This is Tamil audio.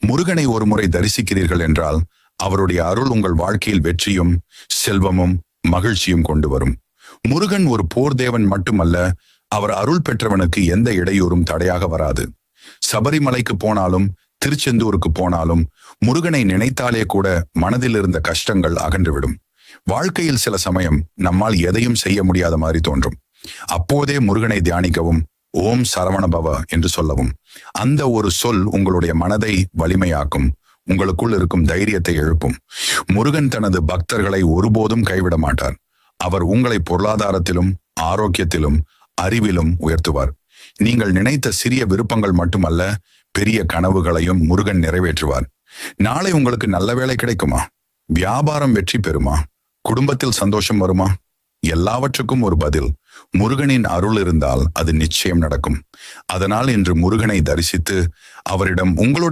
முருகனை ஒரு முறை தரிசிக்கிறீர்கள் என்றால் அவருடைய அருள் உங்கள் வாழ்க்கையில் வெற்றியும் செல்வமும் மகிழ்ச்சியும் கொண்டு வரும். முருகன் ஒரு போர் தேவன் மட்டுமல்ல, அவர் அருள் பெற்றவனுக்கு எந்த இடையூறும் தடையாக வராது. சபரிமலைக்கு போனாலும் திருச்செந்தூருக்கு போனாலும் முருகனை நினைத்தாலே கூட மனதில் இருந்த கஷ்டங்கள் அகன்றுவிடும். வாழ்க்கையில் சில சமயம் நம்மால் எதையும் செய்ய முடியாத மாதிரி தோன்றும். அப்போதே முருகனை தியானிக்கவும், ஓம் சரவணபவ என்று சொல்லவும். அந்த ஒரு சொல் உங்களுடைய மனதை வலிமையாக்கும், உங்களுக்குள் இருக்கும் தைரியத்தை எழுப்பும். முருகன் தனது பக்தர்களை ஒருபோதும் கைவிட மாட்டார். அவர் உங்களை பொருளாதாரத்திலும் ஆரோக்கியத்திலும் அறிவிலும் உயர்த்துவார். நீங்கள் நினைத்த சிறிய விருப்பங்கள் மட்டுமல்ல, பெரிய கனவுகளையும் முருகன் நிறைவேற்றுவார். நாளை உங்களுக்கு நல்ல வேலை கிடைக்குமா? வியாபாரம் வெற்றி பெறுமா? குடும்பத்தில் சந்தோஷம் வருமா? எல்லாவற்றுக்கும் ஒரு பதில் முருகனின் அருள் இருந்தால் அது நிச்சயம் நடக்கும். அதனால் இன்று முருகனை தரிசித்து அவரிடம் உங்களுடைய